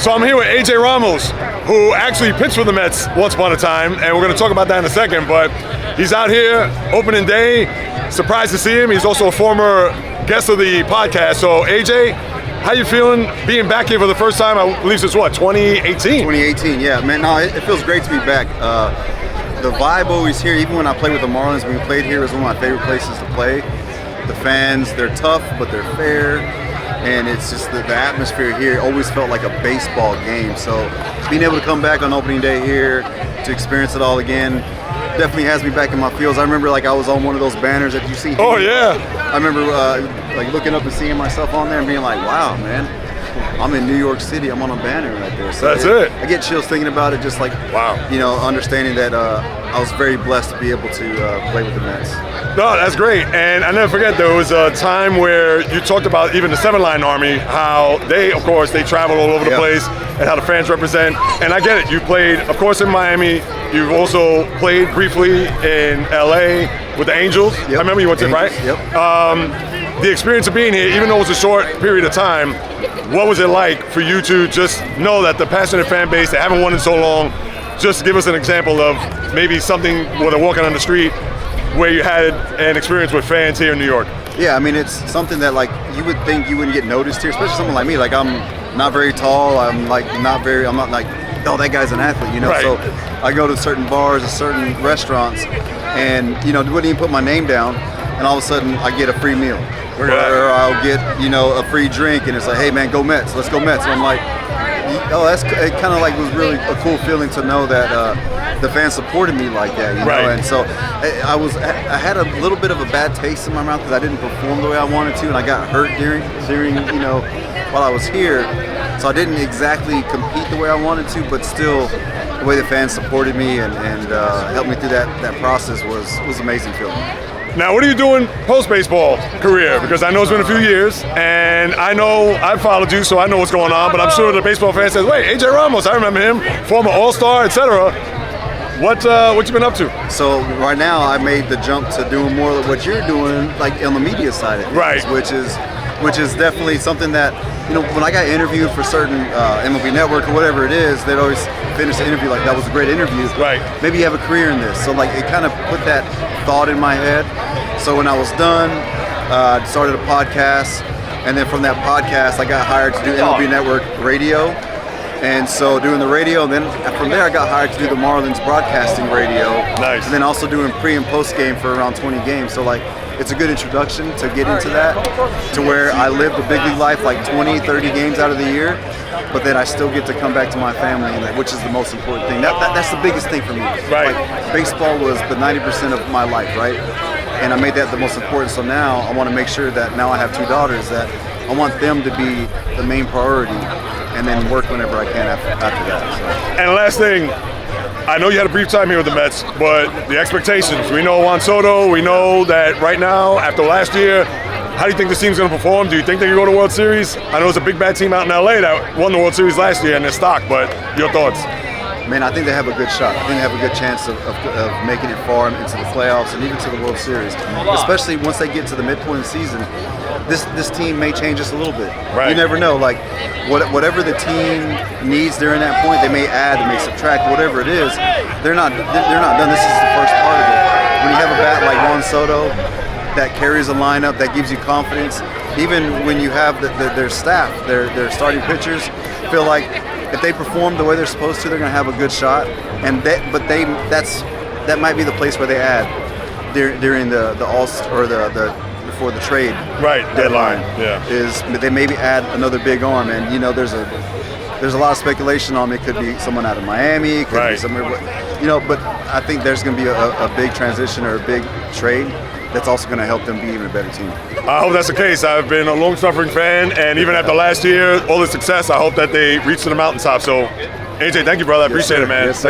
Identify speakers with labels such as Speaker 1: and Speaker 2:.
Speaker 1: So I'm here with AJ Ramos, who actually pitched for the Mets once upon a time, and we're going to talk about that in a second, but he's out here opening day. Surprised to see him. He's also a former guest of the podcast. So AJ, how you feeling being back here for the first time? I believe it's what, 2018?
Speaker 2: 2018, yeah, man. No, it feels great to be back. The vibe always here, even when I played with the Marlins, when we played here, was one of my favorite places to play. The fans, they're tough, but they're fair. And it's just the atmosphere here always felt like a baseball game. So being able to come back on opening day here to experience it all again definitely has me back in my feels. I remember like I was on one of those banners that you see here.
Speaker 1: Oh yeah.
Speaker 2: I remember like looking up and seeing myself on there and being like, wow, man, I'm in New York City. I'm on a banner right there. So
Speaker 1: that's it.
Speaker 2: I get chills thinking about it. Just like,
Speaker 1: wow,
Speaker 2: you know, understanding that I was very blessed to be able to play with the Mets.
Speaker 1: No, that's great. And I never forget, there was a time where you talked about even the Seven-Line Army, how they, of course, they travel all over the place, and how the fans represent. And I get it. You played, of course, in Miami. You've also played briefly in LA with the Angels. I remember you went to, right?
Speaker 2: Yep.
Speaker 1: The experience of being here, even though it was a short period of time, what was it like for you to just know that the passionate fan base, they haven't won in so long? Just give us an example of maybe something when they're walking on the street where you had an experience with fans here in New York.
Speaker 2: Yeah, I mean, it's something that like you would think you wouldn't get noticed here, especially someone like me. Like I'm not very tall. I'm not like, oh, that guy's an athlete, you know.
Speaker 1: Right.
Speaker 2: So I go to certain bars or certain restaurants, and you know, wouldn't even put my name down, and all of a sudden I get a free meal, or I'll get, you know, a free drink, and it's like, hey man, go Mets, let's go Mets. And I'm like, oh, it kind of like was really a cool feeling to know that the fans supported me like that, you know. And so I had a little bit of a bad taste in my mouth because I didn't perform the way I wanted to, and I got hurt during you know, while I was here. So I didn't exactly compete the way I wanted to, but still, the way the fans supported me and helped me through that process was amazing feeling.
Speaker 1: Now, what are you doing post-baseball career? Because I know it's been a few years, and I know I've followed you, so I know what's going on, but I'm sure the baseball fan says, wait, AJ Ramos, I remember him, former All-Star, etc. What you been up to?
Speaker 2: So right now, I made the jump to doing more of what you're doing, like on the media side of things,
Speaker 1: right?
Speaker 2: Which is definitely something that, you know, when I got interviewed for certain MLB Network or whatever it is, they'd always finish the interview like, that was a great interview.
Speaker 1: Right.
Speaker 2: Maybe you have a career in this. So like it kind of put that thought in my head. So when I was done, I started a podcast, and then from that podcast, I got hired to do MLB Network radio. And so doing the radio, and then from there I got hired to do the Marlins broadcasting radio.
Speaker 1: Nice.
Speaker 2: And then also doing pre and post game for around 20 games. So like, it's a good introduction to get into that, to where I live the big league life like 20, 30 games out of the year, but then I still get to come back to my family, which is the most important thing. That's the biggest thing for me.
Speaker 1: Right.
Speaker 2: Like, baseball was the 90% of my life, right? And I made that the most important. So now I want to make sure that now I have two daughters, that I want them to be the main priority, and then work whenever I can after that. So.
Speaker 1: And last thing, I know you had a brief time here with the Mets, but the expectations. We know Juan Soto. We know that right now, after last year, how do you think this team's going to perform? Do you think they can go to the World Series? I know it's a big bad team out in LA that won the World Series last year and they're stocked, but your thoughts?
Speaker 2: Man, I think they have a good shot. I think they have a good chance of making it far into the playoffs and even to the World Series. Especially once they get to the midpoint of the season, this team may change just a little bit.
Speaker 1: Right.
Speaker 2: You never know. Like whatever the team needs during that point, they may add, they may subtract, whatever it is. They're not done. This is the first part of it. When you have a bat like Juan Soto that carries a lineup, that gives you confidence, even when you have their staff, their starting pitchers, feel like if they perform the way they're supposed to, they're going to have a good shot. And that might be the place where they add during the All-Star or the before the trade
Speaker 1: deadline.
Speaker 2: Is they maybe add another big arm, and you know there's a lot of speculation on it. Could be someone out of Miami, could be somewhere, you know. But I think there's going to be a big transition or a big trade that's also going to help them be even a better team.
Speaker 1: I hope that's the case. I've been a long-suffering fan, and even after last year, all the success, I hope that they reach to the mountaintop. So, AJ, thank you, brother. I appreciate it, man.
Speaker 2: Yes,